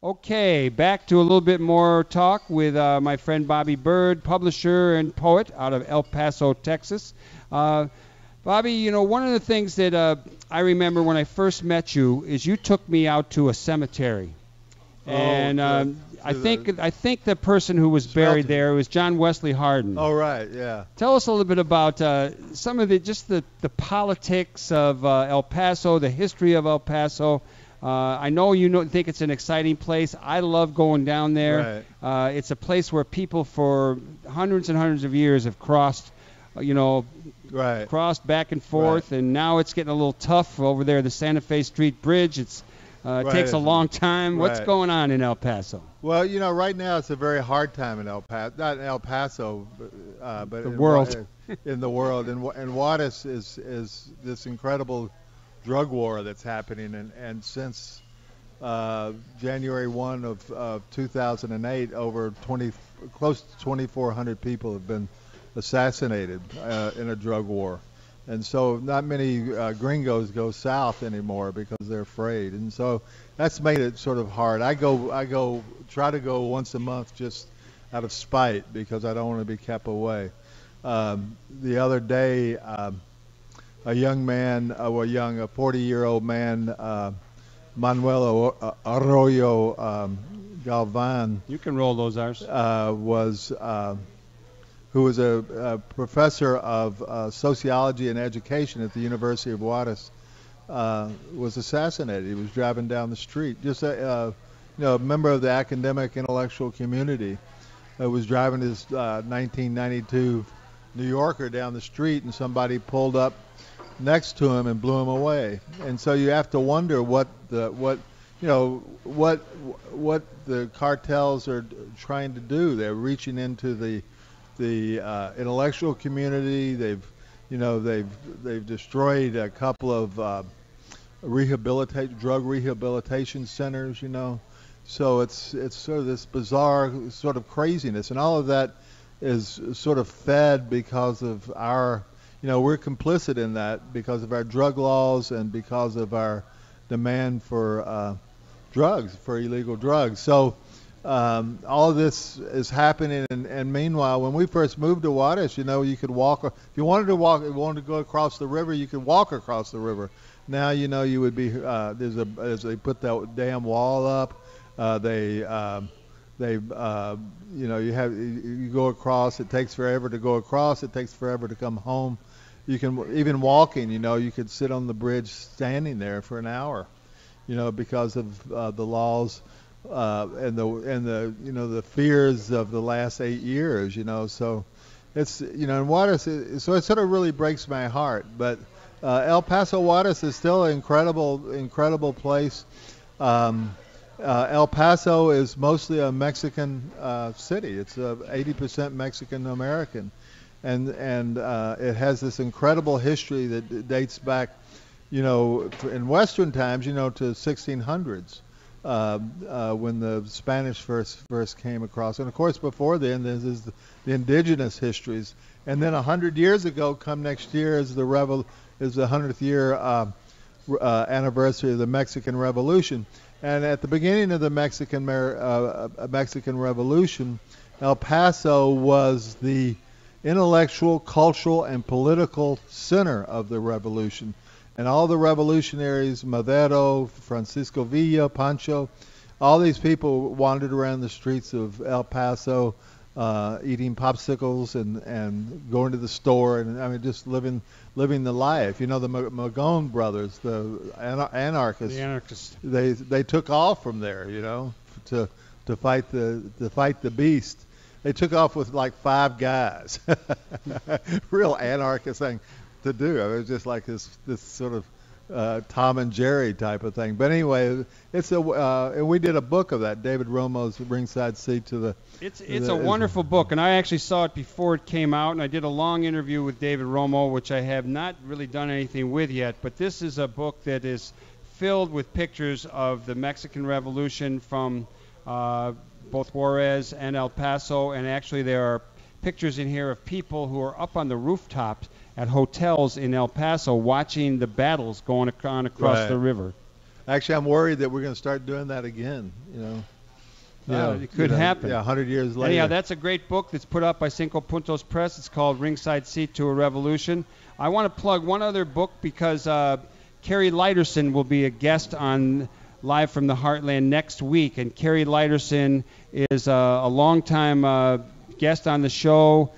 Okay, back to a little bit more talk with my friend Bobby Byrd, publisher and poet out of El Paso, Texas. Uh, Bobby, one of the things that I remember when I first met you is you took me out to a cemetery, and I think the person who was buried there was John Wesley Hardin. Oh, right, yeah. Tell us a little bit about some of the politics of El Paso, the history of El Paso. I know think it's an exciting place. I love going down there. Right. It's a place where people for hundreds and hundreds of years have crossed, Right. crossed back and forth, and now it's getting a little tough over there. The Santa Fe Street Bridge. It takes a long time. What's going on in El Paso? Well, right now it's a very hard time in El Paso, not in El Paso, but the world. In the world. And Juarez is this incredible drug war that's happening, and since January 1 of 2008, close to 2,400 people have been assassinated in a drug war. And so not many gringos go south anymore because they're afraid. And so that's made it sort of hard. I try to go once a month just out of spite because I don't want to be kept away. The other day, a young man, a 40-year-old man, Manuel Arroyo Galvan. You can roll those R's. Who was a professor of sociology and education at the University of Juarez, was assassinated. He was driving down the street. Just a member of the academic intellectual community was driving his 1992 New Yorker down the street, and somebody pulled up next to him and blew him away. And so you have to wonder what the cartels are trying to do. They're reaching into the intellectual community. They've destroyed a couple of drug rehabilitation centers. So it's sort of this bizarre sort of craziness, and all of that is sort of fed because of our, we're complicit in that because of our drug laws and because of our demand for drugs, for illegal drugs. So all of this is happening, and meanwhile, when we first moved to Juarez, you could walk. If you wanted to go across the river, you could walk across the river. Now, you would be as they put that damn wall up. You go across. It takes forever to go across. It takes forever to come home. You can even walking. You could sit on the bridge standing there for an hour. Because of the laws. And the fears of the last 8 years, so it's, in Juarez, so it sort of really breaks my heart. But El Paso, Juarez is still an incredible place. El Paso is mostly a Mexican city. It's 80% Mexican American, and it has this incredible history that dates back, in Western times, to 1600s. When the Spanish first came across, and of course before then there's the indigenous histories, and then 100 years ago, come next year, is the 100th year anniversary of the Mexican Revolution. And at the beginning of the Mexican Revolution, El Paso was the intellectual, cultural, and political center of the revolution. And all the revolutionaries, Madero, Francisco Villa, Pancho, all these people wandered around the streets of El Paso, eating popsicles and going to the store, and just living the life. The Magón brothers, the anarchists. The anarchists. They took off from there, to fight the beast. They took off with like 5 guys. Real anarchist thing to do. It was just like this sort of Tom and Jerry type of thing. But anyway, and we did a book of that. David Romo's Ringside Seat to the. It's a wonderful book, and I actually saw it before it came out, and I did a long interview with David Romo, which I have not really done anything with yet. But this is a book that is filled with pictures of the Mexican Revolution from both Juarez and El Paso, and actually there are pictures in here of people who are up on the rooftops at hotels in El Paso watching the battles going on across the river. Actually, I'm worried that we're going to start doing that again. It could happen. Yeah, 100 years later. Anyhow, that's a great book that's put out by Cinco Puntos Press. It's called Ringside Seat to a Revolution. I want to plug one other book because Carrie Lighterson will be a guest on Live from the Heartland next week. And Carrie Lighterson is a longtime guest on the show.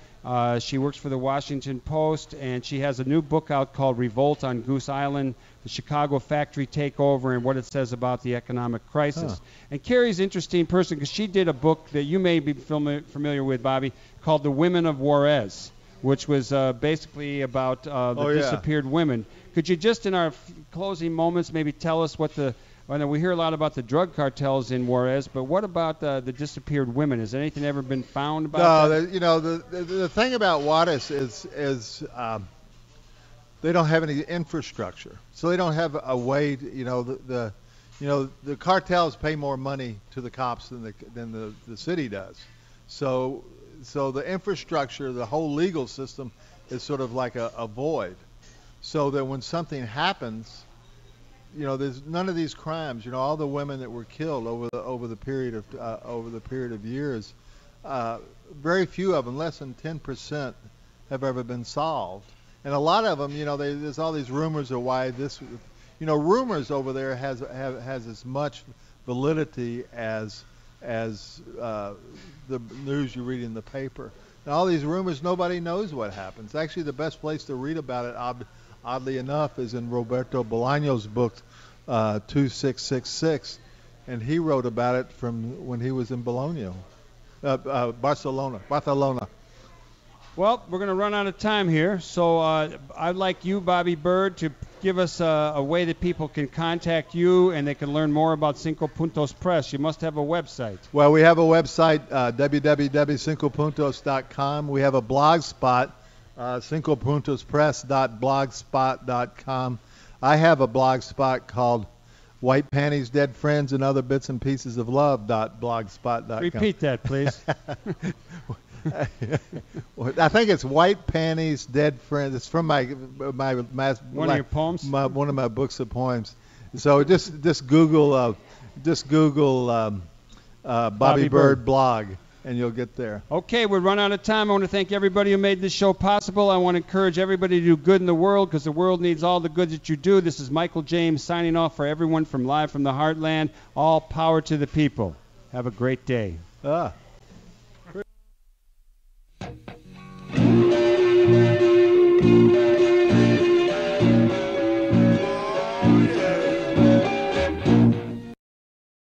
She works for the Washington Post, and she has a new book out called Revolt on Goose Island, the Chicago factory takeover, and what it says about the economic crisis. And Carrie's an interesting person because she did a book that you may be familiar with, Bobby, called The Women of Juarez, which was basically about the disappeared women. Could you just, in our closing moments, maybe tell us what I know we hear a lot about the drug cartels in Juarez, but what about the disappeared women? Has anything ever been found about that? No, the thing about Juarez is they don't have any infrastructure, so they don't have a way to, the cartels pay more money to the cops than the city does. So the infrastructure, the whole legal system is sort of like a void. So that when something happens, there's none of these crimes. All the women that were killed over the period of years, very few of them, less than 10%, have ever been solved. And a lot of them, there's all these rumors of why this, rumors over there has as much validity as the news you read in the paper. And all these rumors, nobody knows what happens. Actually, the best place to read about it, oddly enough, is in Roberto Bolaño's book, 2666, and he wrote about it from when he was in Barcelona. Well, we're going to run out of time here, so I'd like you, Bobby Byrd, to give us a way that people can contact you and they can learn more about Cinco Puntos Press. You must have a website. Well, we have a website, www.cincopuntos.com. We have a blog spot, cincopuntospress.blogspot.com. I have a blog spot called White Panties, Dead Friends, and Other Bits and Pieces of Love.blogspot.com. Repeat that, please. I think it's White Panties, Dead Friends. It's from my one of your poems. One of my books of poems. So just Google Bobby Byrd blog, and you'll get there. Okay, we've run out of time. I want to thank everybody who made this show possible. I want to encourage everybody to do good in the world because the world needs all the good that you do. This is Michael James signing off for everyone from Live from the Heartland. All power to the people. Have a great day. Ah.